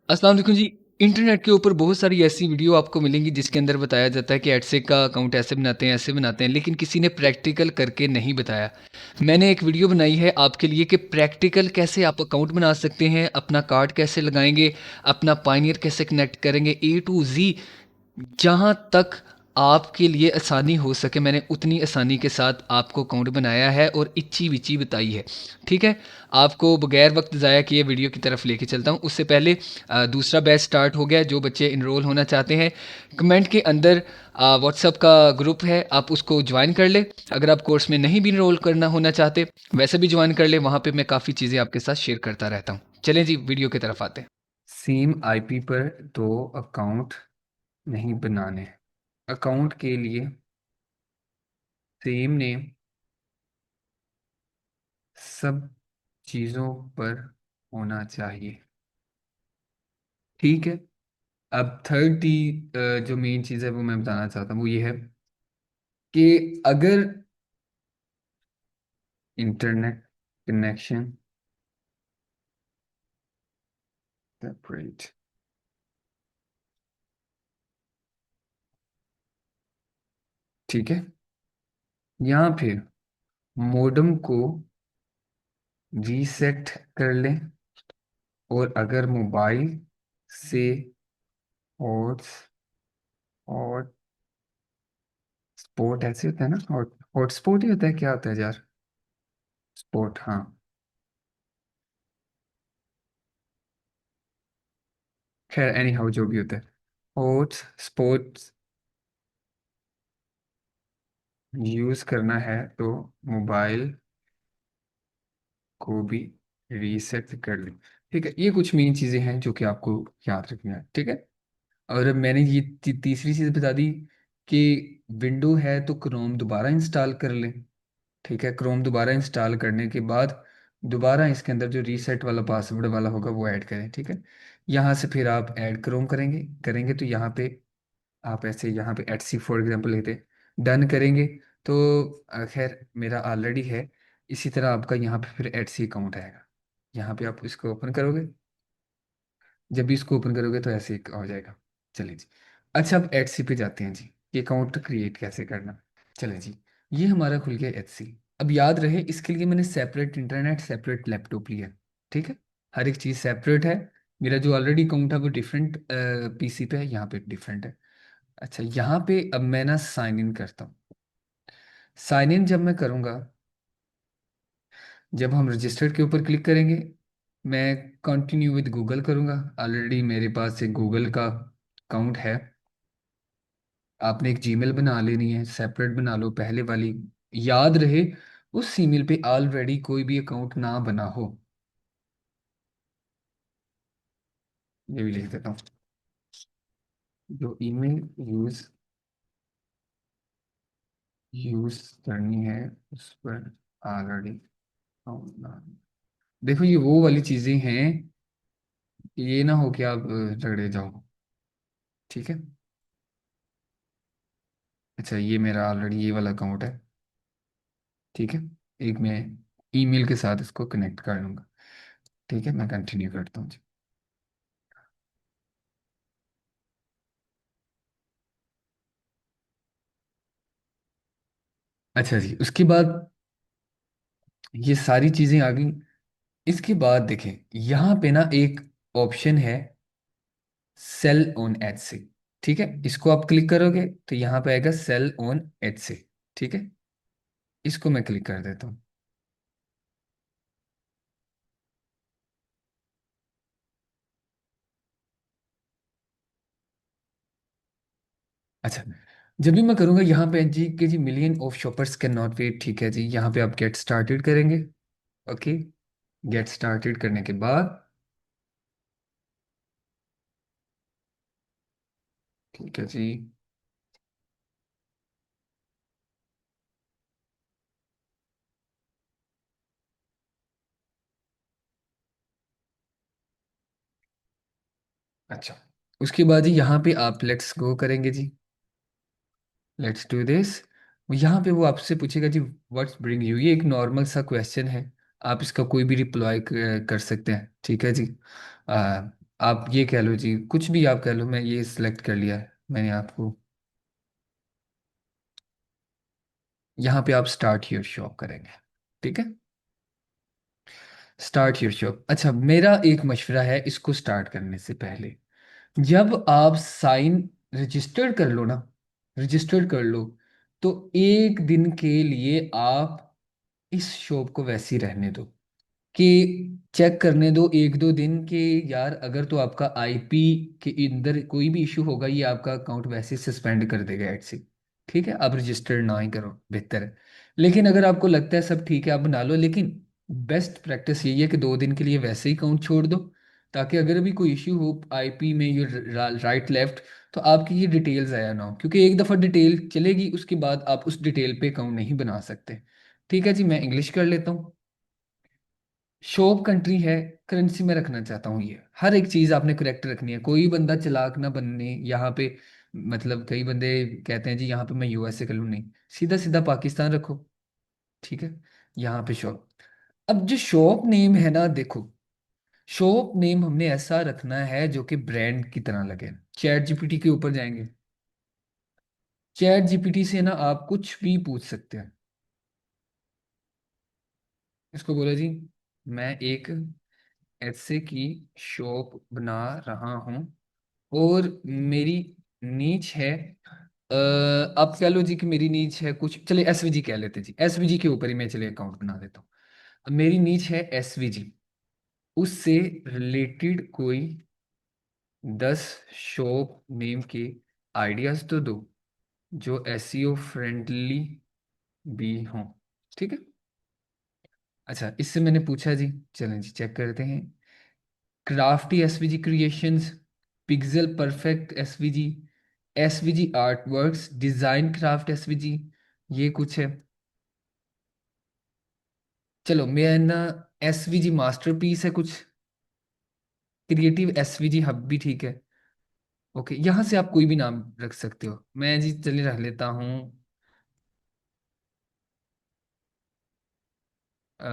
अस्सलाम वालेकुम जी। इंटरनेट के ऊपर बहुत सारी ऐसी वीडियो आपको मिलेंगी जिसके अंदर बताया जाता है कि एडसे का अकाउंट ऐसे बनाते हैं, लेकिन किसी ने प्रैक्टिकल करके नहीं बताया। मैंने एक वीडियो बनाई है आपके लिए कि प्रैक्टिकल कैसे आप अकाउंट बना सकते हैं, अपना कार्ड कैसे लगाएँगे, अपना पायनियर कैसे कनेक्ट करेंगे, ए टू ज़ी जहाँ तक आपके लिए आसानी हो सके मैंने उतनी आसानी के साथ आपको अकाउंट बनाया है और इच्ची-विच्ची बताई है, ठीक है? आपको बगैर वक़्त ज़ाया किए वीडियो की तरफ लेके चलता हूँ। उससे पहले दूसरा बैच स्टार्ट हो गया है, जो बच्चे एनरोल होना चाहते हैं, कमेंट के अंदर व्हाट्सएप का ग्रुप है, आप उसको जॉइन कर लें। अगर आप कोर्स में नहीं भी एनरोल करना होना चाहते, वैसे भी जॉइन कर लें, वहाँ पे मैं काफ़ी चीज़ें आपके साथ शेयर करता रहता हूँ। चलें जी, वीडियो की तरफ आते हैं। सेम आईपी पर 2 अकाउंट नहीं बनाने। अकाउंट के लिए सेम नेम सब चीज़ों पर होना चाहिए, ठीक है? अब थर्ड जो मेन चीज़ है वो मैं बताना चाहता हूँ वो ये है कि अगर इंटरनेट कनेक्शन सेपरेट, ठीक है? यहाँ फिर मॉडेम को रीसेट कर लें और अगर मोबाइल से हॉट्स हॉटस्पॉट ऐसे होता है ना, हॉटस्पॉट ही होता है, क्या होता है यार? स्पॉट, हाँ। खैर एनी हाउ जो भी होता है, हॉटस्पॉट यूज़ करना है तो मोबाइल को भी रीसेट कर लें, ठीक है? ये कुछ मेन चीज़ें हैं जो कि आपको याद रखनी है, ठीक है? और मैंने ये तीसरी चीज़ बता दी कि विंडो है तो क्रोम दोबारा इंस्टॉल कर लें, ठीक है? क्रोम दोबारा इंस्टॉल करने के बाद दोबारा इसके अंदर जो रीसेट वाला पासवर्ड वाला होगा वो ऐड करें, ठीक है? यहाँ से फिर आप ऐड क्रोम करेंगे करेंगे तो यहाँ पे आप ऐसे यहाँ पे एटसी फॉर एग्जांपल लेते डन करेंगे तो खैर मेरा ऑलरेडी है। इसी तरह आपका यहाँ पे फिर एटसी अकाउंट आएगा, यहाँ पे आप इसको ओपन करोगे। जब भी इसको ओपन करोगे तो ऐसे ही हो जाएगा। चलिए जी, अच्छा अब एटसी पे जाते हैं जी कि अकाउंट क्रिएट कैसे करना। चलें जी, ये हमारा खुल गया एटसी। अब याद रहे इसके लिए मैंने सेपरेट इंटरनेट सेपरेट लैपटॉप लिया, ठीक है? हर एक चीज़ सेपरेट है। मेरा जो ऑलरेडी अकाउंट है वो डिफरेंट पीसी पे है, यहाँ पे डिफरेंट है। अच्छा, यहाँ पे अब मैं ना साइन इन करता हूँ। साइन इन जब मैं करूँगा, जब हम रजिस्टर के ऊपर क्लिक करेंगे, मैं कंटिन्यू विद गूगल करूँगा। ऑलरेडी मेरे पास एक गूगल का अकाउंट है। आपने एक जीमेल बना लेनी है, सेपरेट बना लो पहले वाली। याद रहे उस ईमेल पे ऑलरेडी कोई भी अकाउंट ना बना हो। ये भी लिख देता हूँ, जो ईमेल यूज यूज करनी है उस पर ऑलरेडी अकाउंट ना। देखो ये वो वाली चीज़ें हैं, ये ना हो कि आप झगड़े जाओ, ठीक है? अच्छा, ये मेरा ऑलरेडी ये वाला अकाउंट है, ठीक है? एक मैं ईमेल के साथ इसको कनेक्ट कर लूँगा, ठीक है? मैं कंटिन्यू करता हूँ जी। अच्छा जी, उसके बाद ये सारी चीज़ें आ गई। इसके बाद देखें यहाँ पे ना एक ऑप्शन है, सेल ऑन एच से, ठीक है? इसको आप क्लिक करोगे तो यहाँ पे आएगा सेल ऑन एच से, ठीक है? इसको मैं क्लिक कर देता हूँ। अच्छा, जब भी मैं करूँगा यहाँ पे जी कि जी million of shoppers can not wait, ठीक है जी? यहाँ पे आप गेट स्टार्टेड करेंगे, ओके? गेट स्टार्टेड करने के बाद, ठीक है जी। अच्छा, उसके बाद जी यहाँ पे आप लेट्स गो करेंगे जी, लेट्स डू दिस। यहाँ पे वो आपसे पूछेगा जी व्हाट्स ब्रिंग यू, ये एक नॉर्मल सा क्वेश्चन है, आप इसका कोई भी रिप्लाई कर सकते हैं, ठीक है जी? आप ये कह लो जी, कुछ भी आप कह लो, मैं ये सिलेक्ट कर लिया है मैंने आपको। यहाँ पे आप स्टार्ट योर शॉप करेंगे। ठीक है, स्टार्ट योर शॉप। अच्छा, मेरा एक मशवरा है इसको स्टार्ट करने से पहले, जब आप साइन रजिस्टर्ड कर लो ना, रजिस्टर्ड कर लो, तो एक दिन के लिए आप इस शॉप को वैसे ही रहने दो, कि चेक करने दो एक दो दिन के, यार अगर तो आपका आईपी के अंदर कोई भी इशू होगा, ये आपका अकाउंट वैसे सस्पेंड कर देगा एड से। ठीक है, आप रजिस्टर्ड ना ही करो, बेहतर है। लेकिन अगर आपको लगता है सब ठीक है, आप बना लो, लेकिन बेस्ट प्रैक्टिस यही है कि 2 दिन के लिए वैसे ही अकाउंट छोड़ दो, ताकि अगर भी कोई इशू हो आईपी में, ये राइट लेफ्ट, तो आपकी ये डिटेल्स आया ना हो, क्योंकि एक दफ़ा डिटेल चलेगी उसके बाद आप उस डिटेल पे अकाउंट नहीं बना सकते। ठीक है जी, मैं इंग्लिश कर लेता हूँ। शॉप कंट्री है, करेंसी में रखना चाहता हूँ, ये हर एक चीज़ आपने करेक्ट रखनी है, कोई बंदा चालाक ना बनने यहाँ पे। मतलब कई बंदे कहते हैं जी यहाँ पे मैं यूएसए कर लूँ, नहीं, सीधा सीधा पाकिस्तान रखो। ठीक है, यहाँ पे शॉप। अब जो शॉप नेम है ना, देखो, शॉप नेम हमने ऐसा रखना है जो कि ब्रांड की तरह लगे। चैट जीपीटी के ऊपर जाएंगे, चैट जीपीटी से ना आप कुछ भी पूछ सकते हैं। इसको बोला जी, मैं एक ऐसे की शॉप बना रहा हूँ, और मेरी नीच है, आप कह लो जी कि मेरी नीच है कुछ, चलिए एसवीजी कह लेते हैं जी, एसवीजी के ऊपर ही मैं चलिए अकाउंट बना देता हूँ। अब मेरी नीच है एसवीजी, उससे रिलेटेड कोई 10 शॉप नेम के आइडियाज तो दो, जो एसईओ फ्रेंडली भी हों। ठीक है। अच्छा, इससे मैंने पूछा जी, चलें जी चेक करते हैं। Crafty SVG creations, pixel perfect SVG, SVG art works, design craft SVG, ये कुछ है। चलो मैं ना, एसवीजी मास्टरपीस है कुछ, क्रिएटिव एसवीजी हब भी ठीक है। ओके, यहाँ से आप कोई भी नाम रख सकते हो, मैं जी चलिए रख लेता हूँ। अ,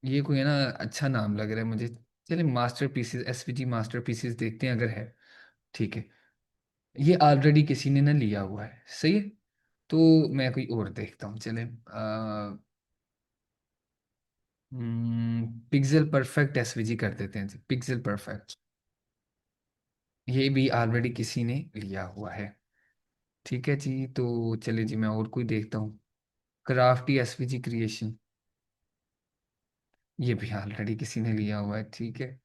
ये कोई है ना, अच्छा नाम लग रहा है मुझे। चलिए master pieces, SVG master pieces देखते हैं अगर है। ठीक है, ये ऑलरेडी किसी ने ना लिया हुआ है, सही है। तो मैं कोई और देखता हूँ, चले पिक्सल परफेक्ट एसवीजी कर देते हैं जी, पिक्सल परफेक्ट। ये भी ऑलरेडी किसी ने लिया हुआ है। ठीक है जी, तो चलिए जी मैं और कोई देखता हूँ। क्राफ्टी एसवीजी क्रिएशन, ये भी ऑलरेडी किसी ने लिया हुआ है, ठीक है।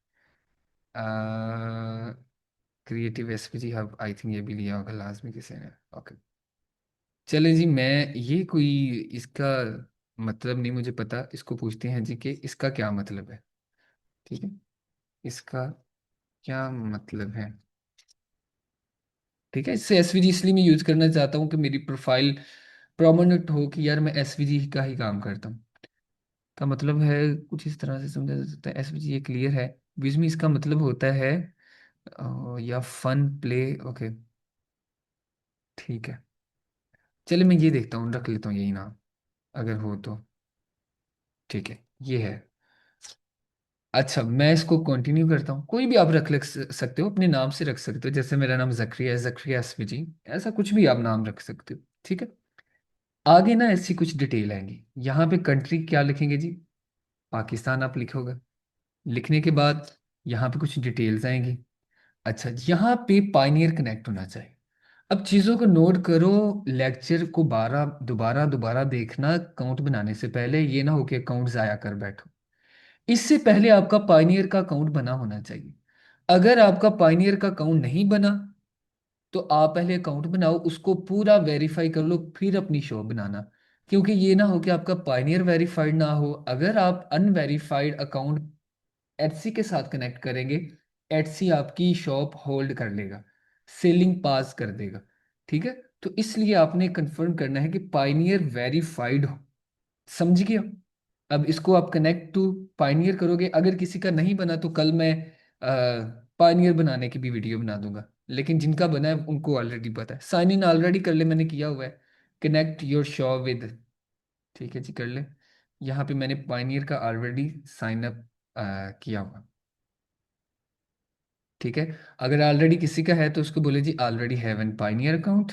Creative SVG hub, I think ये भी लिया होगा लाजमी किसी ने। ओके, चले जी मैं, ये कोई, इसका मतलब नहीं मुझे पता, इसको पूछते हैं जी कि इसका क्या मतलब है। ठीक है, इसका क्या मतलब है। ठीक है, इससे एसवीजी इसलिए मैं यूज करना चाहता हूँ कि मेरी प्रोफाइल प्रोमिनेंट हो, कि यार मैं एसवीजी का ही काम करता हूँ। का मतलब है कुछ इस तरह से समझा जा सकता है, एसवीजी ये क्लियर है। बीच में इसका मतलब होता है या फन प्ले। ओके, ठीक है, चलिए मैं ये देखता हूँ, रख लेता हूँ यही नाम, अगर हो तो। ठीक है, ये है। अच्छा, मैं इसको कंटिन्यू करता हूँ, कोई भी आप सकते हो, अपने नाम से रख सकते हो, जैसे मेरा नाम जक्रिया है, जक्रिया एसवीजी, ऐसा कुछ भी आप नाम रख सकते हो। ठीक है, आगे ना ऐसी कुछ डिटेल आएंगी, यहाँ पे कंट्री क्या लिखेंगे जी, पाकिस्तान आप लिखोगे। लिखने के बाद यहाँ पे कुछ डिटेल्स आएंगी। अच्छा, यहाँ पे पाइनियर कनेक्ट होना चाहिए। अब चीज़ों को नोट करो, लेक्चर को बारह दोबारा दोबारा देखना अकाउंट बनाने से पहले, ये ना हो कि अकाउंट ज़ाया कर बैठो। इससे पहले आपका पाइनियर का अकाउंट बना होना चाहिए। अगर आपका पाइनियर का अकाउंट नहीं बना, तो आप पहले अकाउंट बनाओ, उसको पूरा वेरीफाई कर लो, फिर अपनी शो बनाना। क्योंकि ये ना हो कि आपका पाइनियर वेरीफाइड ना हो, अगर आप अनवेरीफाइड अकाउंट एटसी के साथ कनेक्ट करेंगे, एटसी आपकी शॉप होल्ड कर लेगा, सेलिंग पास कर देगा। ठीक है, तो इसलिए आपने कंफर्म करना है कि पाइनियर वेरीफाइड हो। समझ गया। अब इसको आप कनेक्ट टू पाइनियर करोगे, अगर किसी का नहीं बना तो कल मैं पाइनियर बनाने की भी वीडियो बना दूंगा, लेकिन जिनका बना है उनको ऑलरेडी पता है, साइन इन ऑलरेडी कर ले, मैंने किया हुआ है। कनेक्ट योर शॉप विद, ठीक है जी कर ले। यहाँ पे मैंने पाइनियर का ऑलरेडी साइन अप किया हुआ। ठीक है। अगर ऑलरेडी किसी का है तो उसको बोले जी already have an Pioneer account.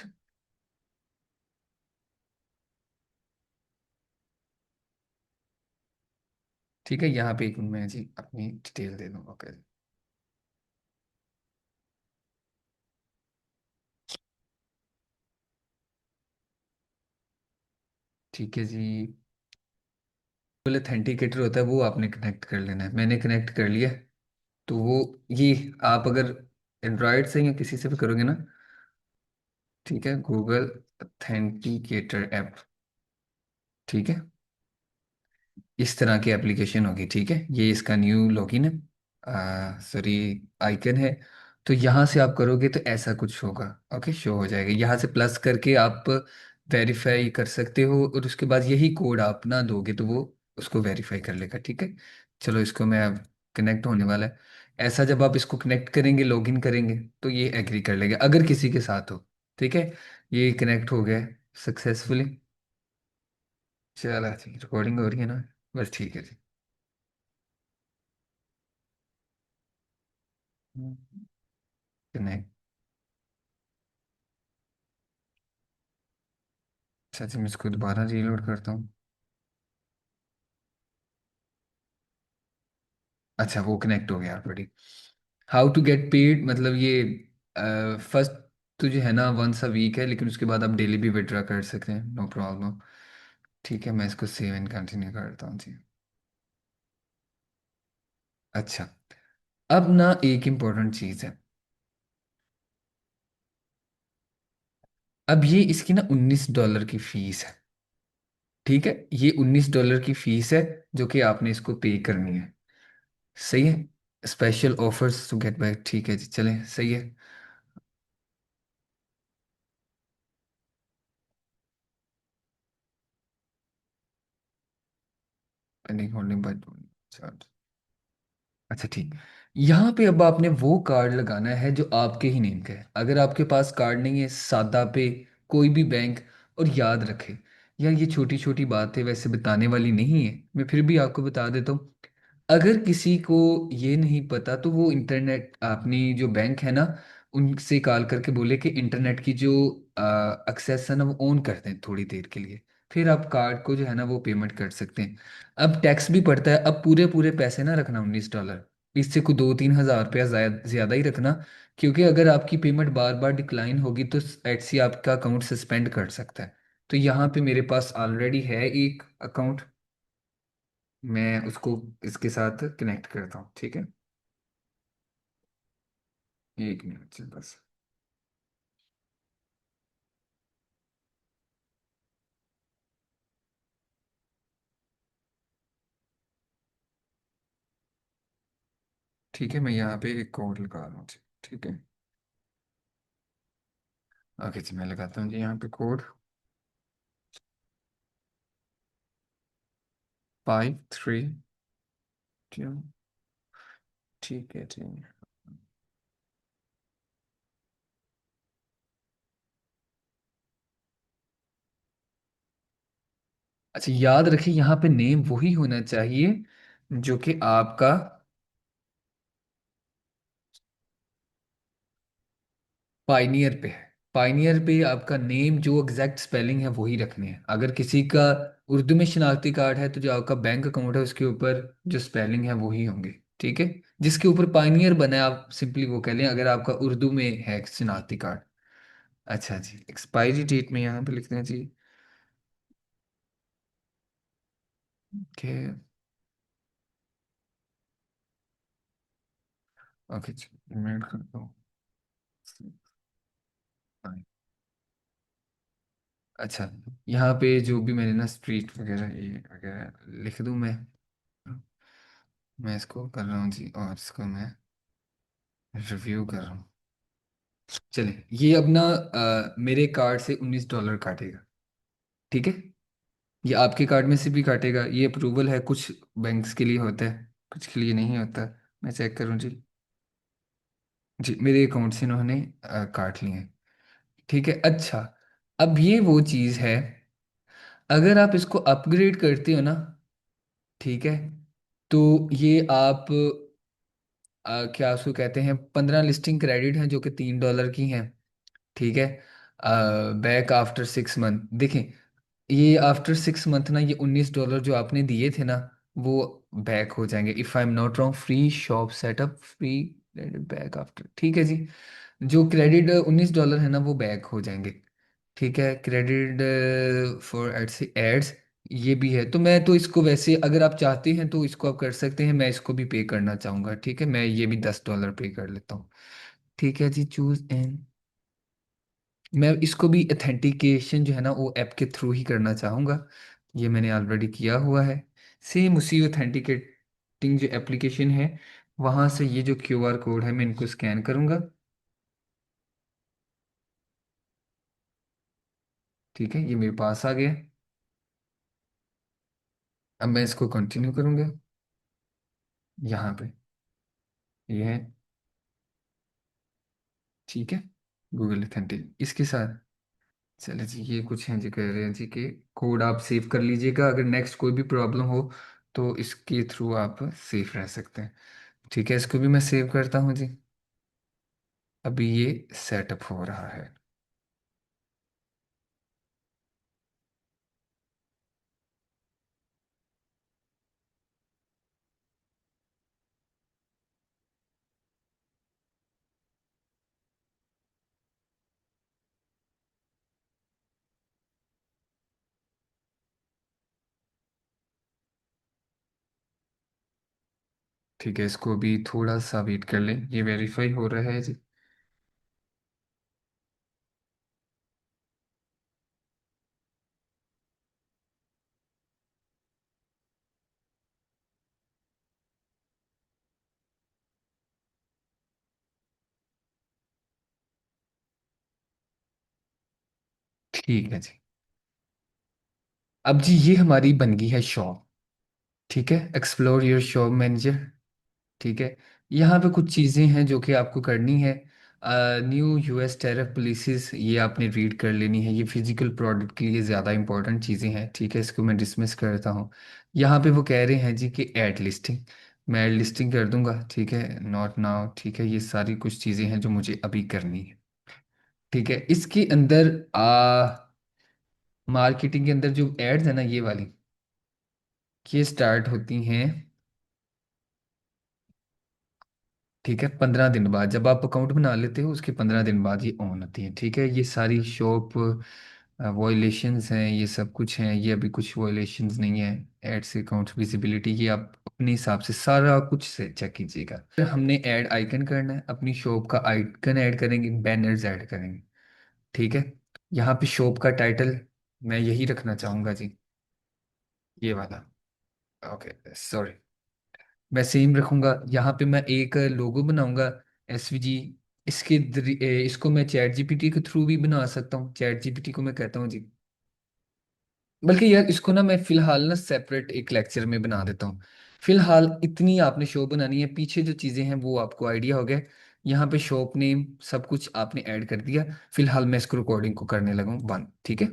ठीक है, यहाँ पे एक मैं जी अपनी डिटेल दे दूंगा। ओके। ठीक है जी। बोले ऑथेंटिकेटर होता है वो आपने कनेक्ट कर लेना है, मैंने कनेक्ट कर लिया। तो वो ये आप अगर एंड्रॉयड से या किसी से भी करोगे ना, ठीक है, गूगल ऑथेंटिकेटर ऐप, ठीक है, इस तरह की एप्लीकेशन होगी। ठीक है, ये इसका न्यू लॉगिन है, सॉरी आइकन है। तो यहाँ से आप करोगे तो ऐसा कुछ होगा। ओके, शो हो जाएगा यहाँ से प्लस करके आप वेरीफाई कर सकते हो, और उसके बाद यही कोड आप ना दोगे तो वो उसको वेरीफाई कर लेगा। ठीक है, चलो इसको मैं अब कनेक्ट होने वाला है। ऐसा जब आप इसको कनेक्ट करेंगे, लॉगिन करेंगे, तो ये एग्री कर लेगा अगर किसी के साथ हो। ठीक है, ये कनेक्ट हो गया सक्सेसफुली। चलो जी, रिकॉर्डिंग हो रही है ना, बस ठीक है जी। कनेक्ट। अच्छा जी, मैं इसको दोबारा रीलोड करता हूँ। अच्छा, वो कनेक्ट हो गया already. How to get paid, मतलब ये फर्स्ट तो जो है ना वंस अ वीक है, लेकिन उसके बाद आप डेली भी विड्रॉ कर सकते हैं, नो प्रॉब्लम। ठीक है, मैं इसको सेव एंड कंटिन्यू करता हूँ जी। अच्छा, अब ना एक इम्पोर्टेंट चीज़ है। अब ये इसकी ना $19 की फीस है। ठीक है, ये $19 की फीस है जो कि आपने इसको पे करनी है। सही है। Special offers to get back, ठीक है जी, चलें, सही है। Pending holding buy. अच्छा ठीक। यहाँ पे अब आपने वो कार्ड लगाना है जो आपके ही नेम का है। अगर आपके पास कार्ड नहीं है, सादा पे कोई भी बैंक, और याद रखें, यार ये छोटी छोटी बातें वैसे बताने वाली नहीं है, मैं फिर भी आपको बता देता हूँ। अगर किसी को ये नहीं पता तो वो इंटरनेट अपनी जो बैंक है ना, उनसे कॉल करके बोले कि इंटरनेट की जो एक्सेस है ना वो ऑन कर दें थोड़ी देर के लिए, फिर आप कार्ड को जो है ना वो पेमेंट कर सकते हैं। अब टैक्स भी पड़ता है, अब पूरे पूरे पैसे ना रखना $19, इससे कोई 2-3 हज़ार रुपया ज्यादा ही रखना। क्योंकि अगर आपकी पेमेंट बार बार डिक्लाइन होगी तो एटसी आपका अकाउंट सस्पेंड कर सकता है। तो यहाँ पे मेरे पास ऑलरेडी है एक अकाउंट, मैं उसको इसके साथ कनेक्ट करता हूँ। ठीक है, एक मिनट से बस। ठीक है, मैं यहाँ पे एक कोड लगा रहा हूँ जी। ठीक है, ओके जी, मैं लगाता हूँ जी यहाँ पे कोड 532। ठीक है जी। अच्छा, याद रखिए यहाँ पे नेम वही होना चाहिए जो कि आपका पाइनियर पे है। पाइनियर पे आपका नेम जो एग्जैक्ट स्पेलिंग है वही रखनी है। अगर किसी का उर्दू में शनाख्ती कार्ड है तो जो आपका बैंक अकाउंट है उसके ऊपर जो स्पेलिंग है वही होंगे। ठीक है, जिसके ऊपर पाइनियर बना है आप सिंपली वो कह लें, अगर आपका उर्दू में है शनाख्ती कार्ड। अच्छा जी, एक्सपायरी डेट में यहाँ पे लिखते हैं जी। ओके। ओके जी, मैं करता हूँ। अच्छा, यहाँ पे जो भी मैंने ना स्ट्रीट वगैरह ये वगैरह लिख दूँ मैं इसको कर रहा हूँ जी, और इसको मैं रिव्यू कर रहा हूँ। चलिए, ये अब ना मेरे कार्ड से $19 काटेगा। ठीक है, ये आपके कार्ड में से भी काटेगा, ये अप्रूवल है, कुछ बैंक्स के लिए होता है, कुछ के लिए नहीं होता। मैं चेक करूँ जी। जी, मेरे अकाउंट से इन्होंने काट लिए हैं। ठीक है, अच्छा, अब ये वो चीज़ है, अगर आप इसको अपग्रेड करते हो ना, ठीक है, तो ये आप क्या उसको कहते हैं, 15 लिस्टिंग क्रेडिट हैं जो कि $3 की हैं। ठीक है। बैक आफ्टर 6 मंथ, देखें, ये आफ्टर 6 मंथ ना, ये $19 जो आपने दिए थे ना, वो बैक हो जाएंगे। If I am not wrong, free shop setup, free back after, ठीक है जी। जो क्रेडिट $19 है ना, वो बैक हो जाएंगे। ठीक है। क्रेडिट फॉर एड्स एड्स, ये भी है। तो मैं तो इसको वैसे, अगर आप चाहते हैं तो इसको आप कर सकते हैं, मैं इसको भी पे करना चाहूँगा। ठीक है, मैं ये भी $10 पे कर लेता हूँ। ठीक है जी, चूज एंड, मैं इसको भी अथेंटिकेशन जो है ना वो ऐप के थ्रू ही करना चाहूँगा। ये मैंने ऑलरेडी किया हुआ है। सेम उसी अथेंटिकेटिंग जो एप्लीकेशन है, वहाँ से ये जो क्यूआर कोड है मैं इनको स्कैन करूँगा। ठीक है, ये मेरे पास आ गया। अब मैं इसको कंटिन्यू करूँगा। यहाँ पे ये है। ठीक है, गूगल अथेंटिक इसके साथ। चले जी, ये कुछ हैं जी, कह रहे हैं जी कि कोड आप सेव कर लीजिएगा, अगर नेक्स्ट कोई भी प्रॉब्लम हो तो इसके थ्रू आप सेफ रह सकते हैं। ठीक है, इसको भी मैं सेव करता हूँ जी। अभी ये सेटअप हो रहा है। ठीक है, इसको भी थोड़ा सा वेट कर लें, ये वेरीफाई हो रहा है जी। ठीक है जी। अब जी ये हमारी बन गई है शॉप। ठीक है, एक्सप्लोर योर शॉप मैनेजर। ठीक है। यहाँ पे कुछ चीज़ें हैं जो कि आपको करनी है। न्यू यूएस टैरिफ पॉलिसीज, ये आपने रीड कर लेनी है, ये फिजिकल प्रोडक्ट के लिए ज़्यादा इंपॉर्टेंट चीज़ें हैं। ठीक है, इसको मैं डिसमिस करता हूँ। यहाँ पे वो कह रहे हैं जी कि ऐड लिस्टिंग, मैं ऐड लिस्टिंग कर दूंगा। ठीक है, नॉट नाउ। ठीक है, ये सारी कुछ चीज़ें हैं जो मुझे अभी करनी है। ठीक है, इसके अंदर मार्केटिंग के अंदर जो एड्स है ना, ये वाली, ये स्टार्ट होती हैं। ठीक है, 15 दिन बाद, जब आप अकाउंट बना लेते हो उसके 15 दिन बाद ये ऑन होती है। ठीक है, ये सारी शॉप वॉयलेशंस हैं, ये सब कुछ हैं, ये अभी कुछ वॉयलेशंस नहीं है। एड्स अकाउंट विजिबिलिटी, ये आप अपने हिसाब से सारा कुछ से चेक कीजिएगा। फिर हमने ऐड आइकन करना है, अपनी शॉप का आइकन ऐड करेंगे, बैनर्स ऐड करेंगे। ठीक है। यहाँ पे शॉप का टाइटल मैं यही रखना चाहूँगा जी, ये वाला। ओके सॉरी, मैं सेम रखूंगा। यहाँ पे मैं एक लोगो बनाऊंगा, एसवीजी। इसको मैं चैट जीपीटी के थ्रू भी बना सकता हूँ, चैट जीपीटी को मैं कहता हूँ जी। बल्कि यार इसको ना मैं फिलहाल ना सेपरेट एक लेक्चर में बना देता हूँ। फिलहाल इतनी आपने शो बनानी है, पीछे जो चीज़ें हैं वो आपको आइडिया हो गया। यहाँ पे शॉप नेम सब कुछ आपने ऐड कर दिया। फिलहाल मैं इसको रिकॉर्डिंग को करने लगा हूँ बंद। ठीक है।